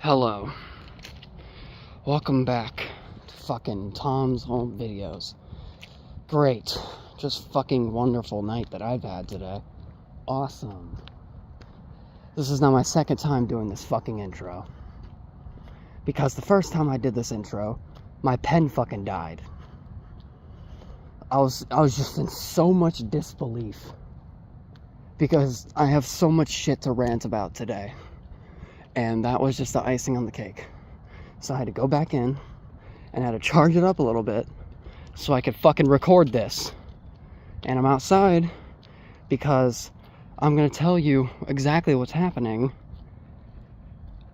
Hello. Welcome back to fucking Tom's Home Videos. Great. Just fucking wonderful night that I've had today. Awesome. This is now my second time doing this fucking intro. Because the first time I did this intro, my pen fucking died. I was just in so much disbelief. Because I have so much shit to rant about today. And that was just the icing on the cake. So I had to go back in and I had to charge it up a little bit so I could fucking record this. And I'm outside because I'm gonna tell you exactly what's happening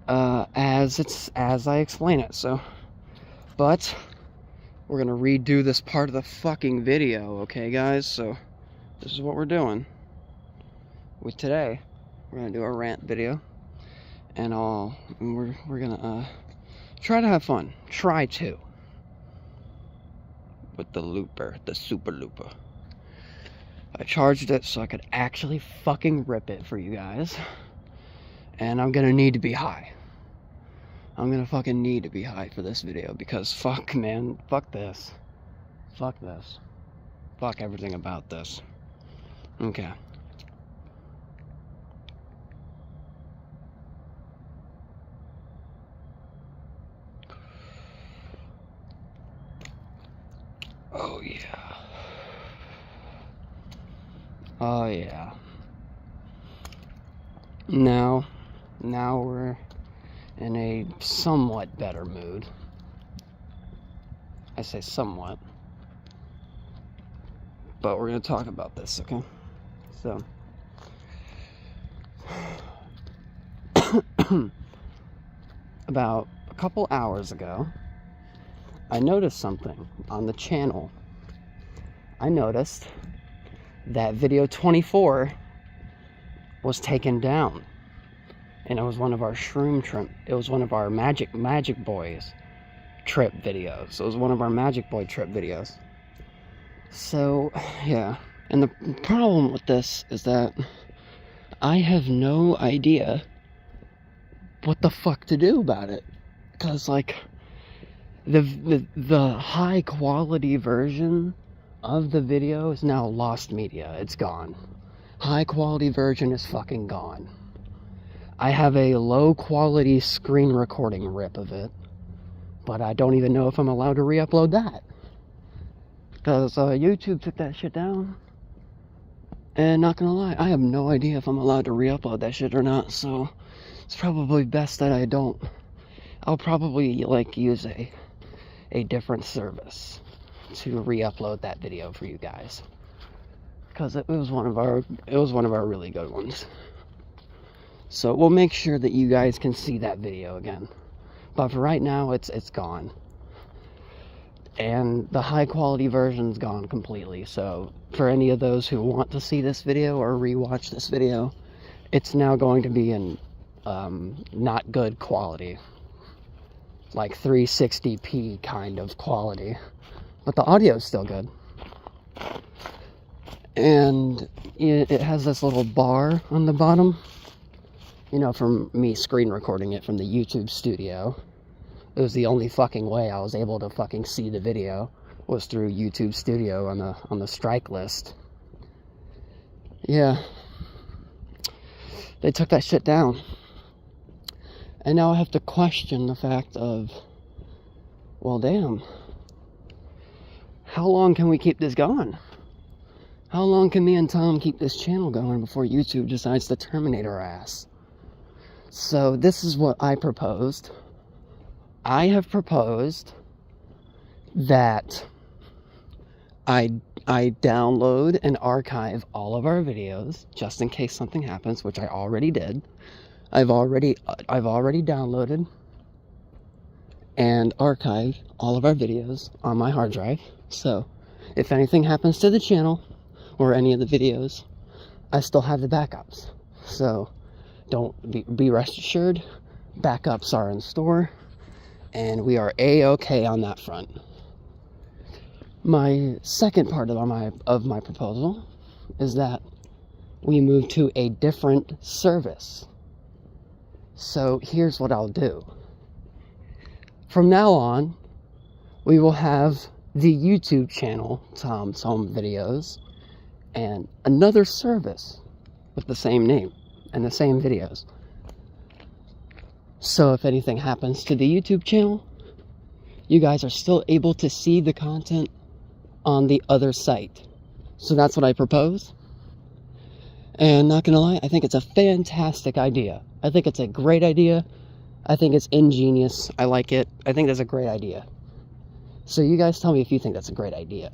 as I explain it. But we're gonna redo this part of the fucking video, okay, guys? So this is what we're doing. With today, we're gonna do a rant video. And we're gonna try to have fun. Try to. With the super looper. I charged it so I could actually fucking rip it for you guys. And I'm gonna need to be high. I'm gonna fucking need to be high for this video because fuck, man, fuck this. Fuck this. Fuck everything about this. Okay. Oh yeah. Oh yeah. Now we're in a somewhat better mood. I say somewhat. But we're gonna talk about this, okay? So about a couple hours ago, I noticed something on the channel. I noticed that video 24 was taken down. And it was one of our shroom trip. It was one of our Magic Boys trip videos. It was one of our Magic Boy trip videos. So, yeah. And the problem with this is that I have no idea what the fuck to do about it. Because, like, the high quality version of the video is now lost media. It's gone. High quality version is fucking gone. I have a low quality screen recording rip of it, but I don't even know if I'm allowed to re-upload that. Because YouTube took that shit down. And not gonna lie, I have no idea if I'm allowed to re-upload that shit or not, so it's probably best that I don't. I'll probably like use a different service to re-upload that video for you guys, because it was one of our really good ones. So we'll make sure that you guys can see that video again, but for right now it's gone, and the high quality version's gone completely. So for any of those who want to see this video or rewatch this video, it's now going to be in not good quality, like 360p kind of quality, but the audio is still good. And it has this little bar on the bottom, you know, from me screen recording it from the YouTube studio. It was the only fucking way I was able to fucking see the video, was through YouTube studio on the strike list. Yeah, they took that shit down. And now I have to question the fact of, well, damn, how long can we keep this going? How long can me and Tom keep this channel going before YouTube decides to terminate our ass? So this is what I proposed. I have proposed that I download and archive all of our videos just in case something happens, which I already did. I've already downloaded and archived all of our videos on my hard drive. So if anything happens to the channel or any of the videos, I still have the backups. So don't be rest assured, backups are in store, and we are A-okay on that front. My second part of my proposal is that we move to a different service. So here's what I'll do. from now on, we will have the YouTube channel, Tom's Home Videos, and another service with the same name and the same videos. So if anything happens to the YouTube channel, you guys are still able to see the content on the other site. So that's what I propose. And not gonna lie, I think it's a fantastic idea. I think it's a great idea. I think it's ingenious. I like it. I think that's a great idea. So you guys tell me if you think that's a great idea.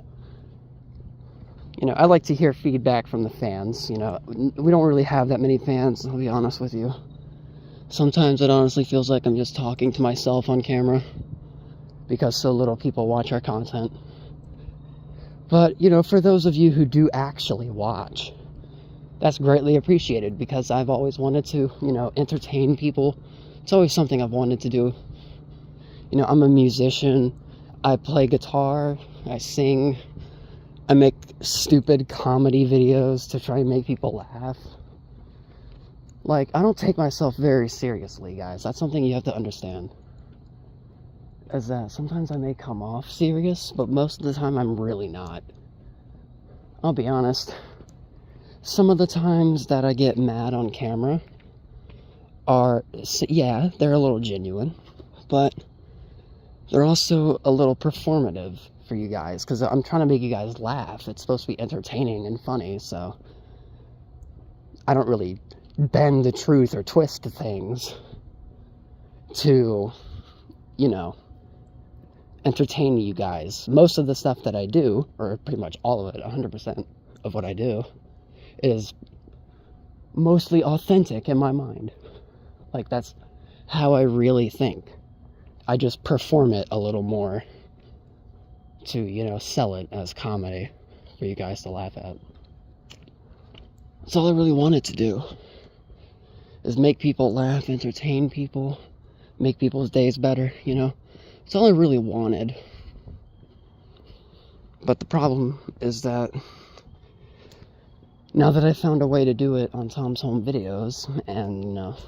You know, I like to hear feedback from the fans. You know, we don't really have that many fans, I'll be honest with you. Sometimes it honestly feels like I'm just talking to myself on camera because so little people watch our content. But, you know, for those of you who do actually watch, that's greatly appreciated because I've always wanted to, you know, entertain people. It's always something I've wanted to do. You know, I'm a musician. I play guitar. I sing. I make stupid comedy videos to try and make people laugh. Like, I don't take myself very seriously, guys. That's something you have to understand. Is that sometimes I may come off serious, but most of the time I'm really not. I'll be honest. Some of the times that I get mad on camera are, yeah, they're a little genuine, but they're also a little performative for you guys, because I'm trying to make you guys laugh. It's supposed to be entertaining and funny, so I don't really bend the truth or twist things to, you know, entertain you guys. Most of the stuff that I do, or pretty much all of it, 100% of what I do, is mostly authentic in my mind. Like, that's how I really think. I just perform it a little more to, you know, sell it as comedy for you guys to laugh at. That's all I really wanted to do, is make people laugh, entertain people, make people's days better, you know. That's all I really wanted. But the problem is that now that I found a way to do it on Tom's Home Videos, and,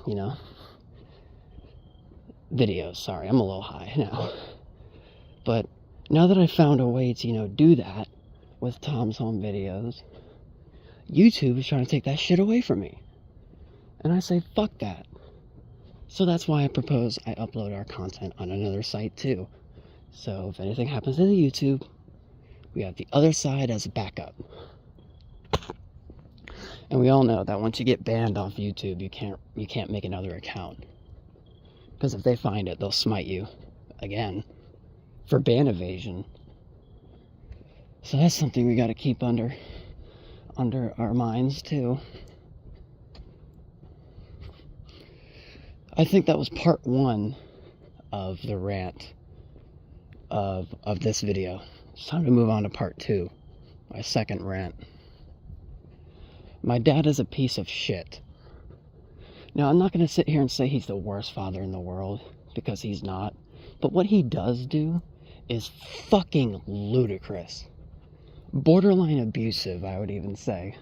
you know, videos, sorry, I'm a little high now. But now that I found a way to, you know, do that with Tom's Home Videos, YouTube is trying to take that shit away from me. And I say, fuck that. So that's why I propose I upload our content on another site too. So if anything happens to the YouTube, we have the other side as a backup. And we all know that once you get banned off YouTube, you can't make another account. Because if they find it, they'll smite you again for ban evasion. So that's something we got to keep under our minds too. I think that was part 1 of the rant of this video. It's time to move on to part 2, my second rant. My dad is a piece of shit. Now, I'm not going to sit here and say he's the worst father in the world, because he's not. But what he does do is fucking ludicrous. Borderline abusive, I would even say.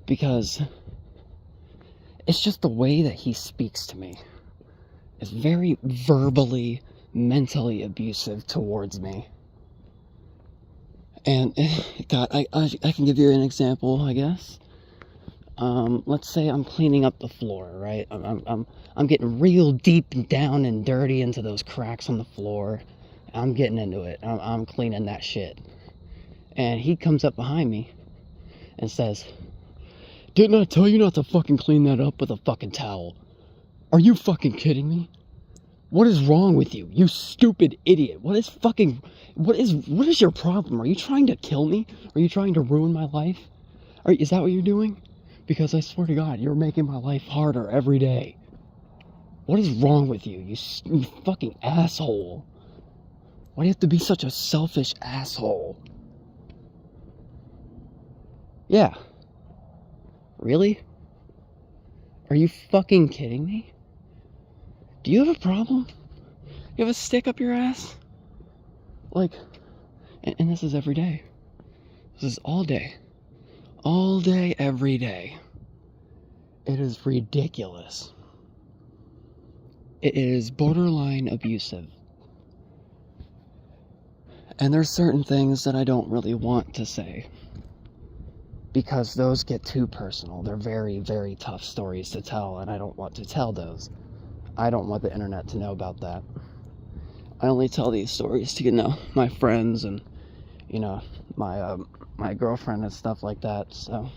Because it's just the way that he speaks to me. It's very verbally, mentally abusive towards me. And, God, I can give you an example, I guess. Let's say I'm cleaning up the floor, right? I'm getting real deep and down and dirty into those cracks on the floor. I'm getting into it. I'm cleaning that shit. And he comes up behind me and says, "Didn't I tell you not to fucking clean that up with a fucking towel? Are you fucking kidding me? What is wrong with you, you stupid idiot? What is your problem? Are you trying to kill me? Are you trying to ruin my life? Is that what you're doing? Because I swear to God, you're making my life harder every day. What is wrong with you, you fucking asshole? Why do you have to be such a selfish asshole?" Yeah. Really? Are you fucking kidding me? Do you have a problem? You have a stick up your ass? Like, and this is every day. This is all day. All day, every day. It is ridiculous. It is borderline abusive. And there's certain things that I don't really want to say, because those get too personal. They're very, very tough stories to tell, and I don't want to tell those. I don't want the internet to know about that. I only tell these stories to, my friends and, my girlfriend and stuff like that, so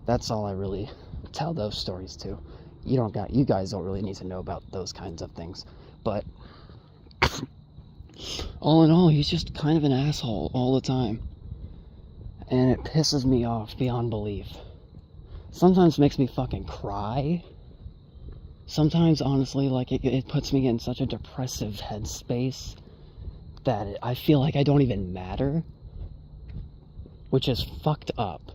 that's all I really tell those stories to. You guys don't really need to know about those kinds of things, but all in all, he's just kind of an asshole all the time, and it pisses me off beyond belief. Sometimes it makes me fucking cry. Sometimes, honestly, like, it puts me in such a depressive headspace that I feel like I don't even matter, which is fucked up,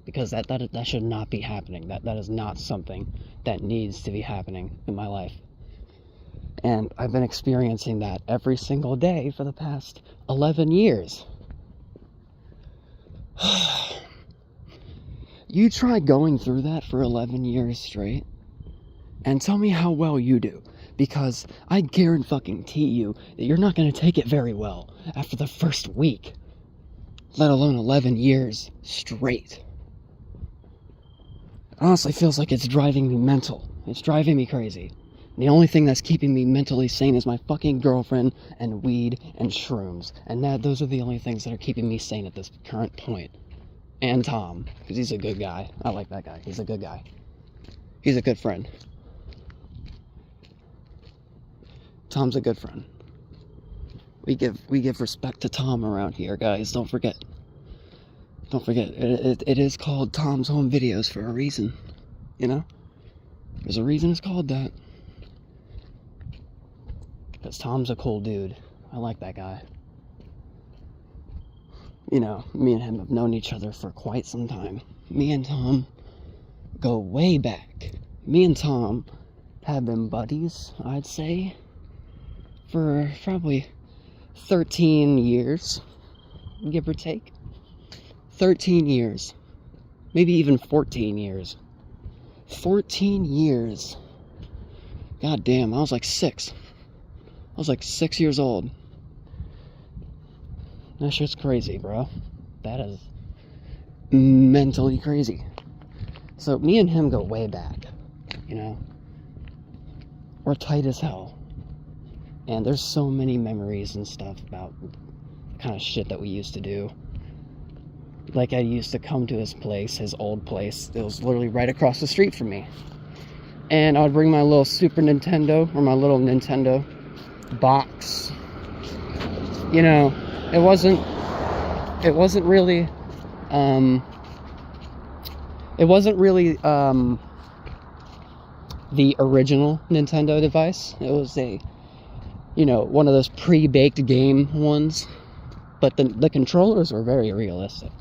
because that should not be happening. That is not something that needs to be happening in my life. And I've been experiencing that every single day for the past 11 years. You try going through that for 11 years straight, and tell me how well you do. Because I guarantee you that you're not going to take it very well after the first week, let alone 11 years straight. It honestly feels like it's driving me mental. It's driving me crazy. The only thing that's keeping me mentally sane is my fucking girlfriend and weed and shrooms. And those are the only things that are keeping me sane at this current point. And Tom, because he's a good guy. I like that guy. He's a good guy. He's a good friend. Tom's a good friend. We give respect to Tom around here, guys. Don't forget. It is called Tom's Home Videos for a reason. There's a reason it's called that. Because Tom's a cool dude. I like that guy. Me and him have known each other for quite some time. Me and Tom go way back. Me and Tom have been buddies, I'd say, for probably 13 years, give or take. 13 years. Maybe even 14 years. 14 years. God damn, I was like 6. I was like 6 years old. That shit's crazy, bro. That is mentally crazy. So me and him go way back, We're tight as hell. And there's so many memories and stuff about the kind of shit that we used to do. Like, I used to come to his place, his old place. It was literally right across the street from me. And I would bring my little Super Nintendo, or my little Nintendo box. It wasn't really the original Nintendo device. It was one of those pre-baked game ones, but the controllers were very realistic.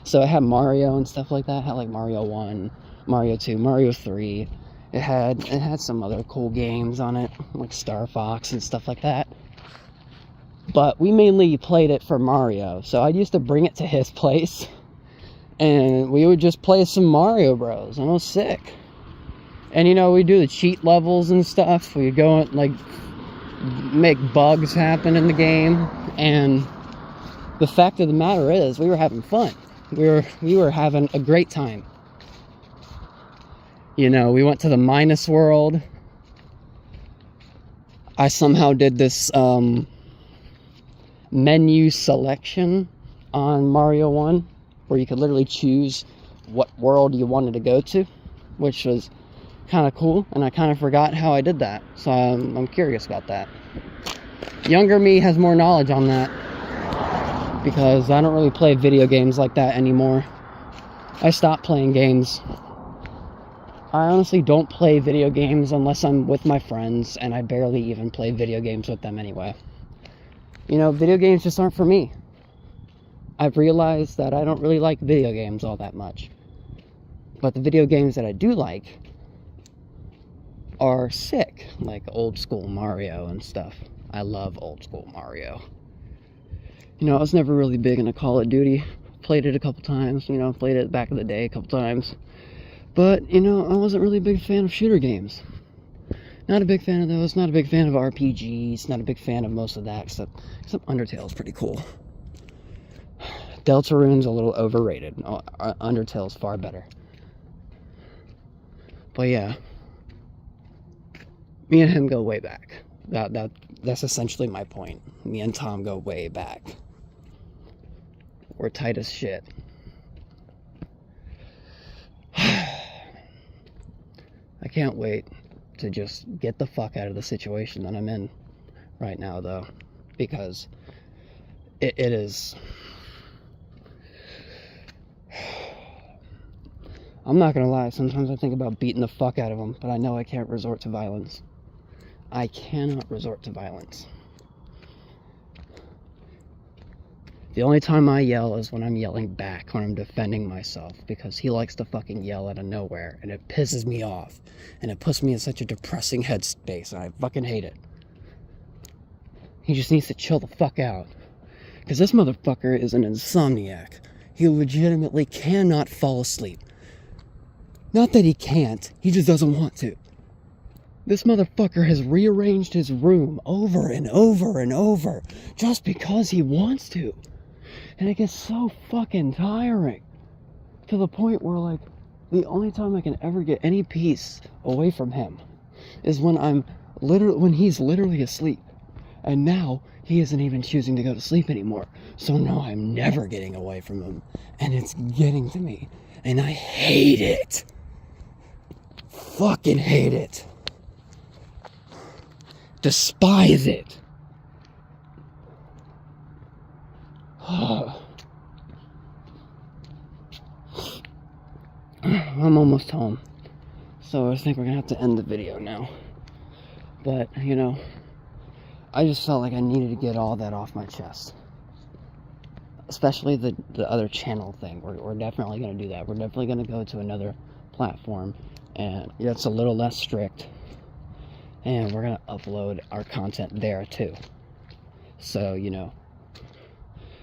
So it had Mario and stuff like that. It had like Mario 1, Mario 2, Mario 3. It had some other cool games on it, like Star Fox and stuff like that. But we mainly played it for Mario. So I used to bring it to his place, and we would just play some Mario Bros. And it was sick. And we'd do the cheat levels and stuff. We'd go and make bugs happen in the game. And the fact of the matter is, we were having fun. We were having a great time. We went to the Minus World. I somehow did this menu selection on Mario 1, where you could literally choose what world you wanted to go to, which was kind of cool, and I kind of forgot how I did that, so I'm curious about that. Younger me has more knowledge on that, because I don't really play video games like that anymore. I stopped playing games. I honestly don't play video games unless I'm with my friends, and I barely even play video games with them anyway. Video games just aren't for me. I've realized that I don't really like video games all that much. But the video games that I do like are sick, like old school Mario and stuff. I love old school Mario. I was never really big into Call of Duty. Played it a couple times, played it back in the day a couple times. But, I wasn't really a big fan of shooter games. Not a big fan of those. Not a big fan of RPGs. Not a big fan of most of that, except Undertale's pretty cool. Deltarune's a little overrated. Undertale's far better. But yeah, me and him go way back. That's essentially my point. Me and Tom go way back. We're tight as shit. I can't wait to just get the fuck out of the situation that I'm in right now, though, because it is... I'm not gonna lie, sometimes I think about beating the fuck out of him, but I know I can't resort to violence. I cannot resort to violence. The only time I yell is when I'm yelling back, when I'm defending myself, because he likes to fucking yell out of nowhere, and it pisses me off, and it puts me in such a depressing headspace, and I fucking hate it. He just needs to chill the fuck out, because this motherfucker is an insomniac. He legitimately cannot fall asleep. Not that he can't, he just doesn't want to. This motherfucker has rearranged his room over and over and over, just because he wants to. And it gets so fucking tiring, to the point where, like, the only time I can ever get any peace away from him is when he's literally asleep. And now he isn't even choosing to go to sleep anymore. So now I'm never getting away from him, and it's getting to me, and I hate it. Fucking hate it. Despise it. I'm almost home, so I think we're gonna have to end the video now. But, you know, I just felt like I needed to get all that off my chest. Especially the other channel thing. We're definitely gonna do that. We're definitely gonna go to another platform, and it's a little less strict. And we're gonna upload our content there too. So, you know,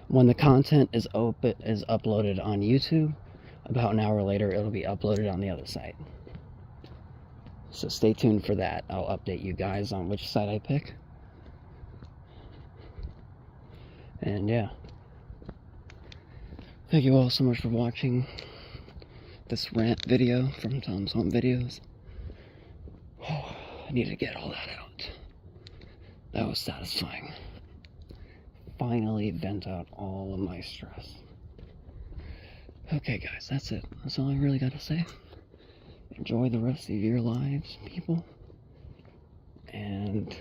when the content is uploaded on YouTube, about an hour later it'll be uploaded on the other site. So stay tuned for that. I'll update you guys on which site I pick. And yeah, thank you all so much for watching this rant video from Tom's Home Videos. I need to get all that out. That was satisfying. Finally vent out all of my stress. Okay guys, that's it. That's all I really gotta say. Enjoy the rest of your lives, people. And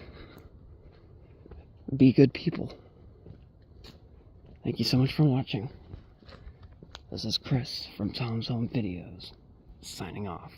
be good people. Thank you so much for watching. This is Chris from Tom's Home Videos, signing off.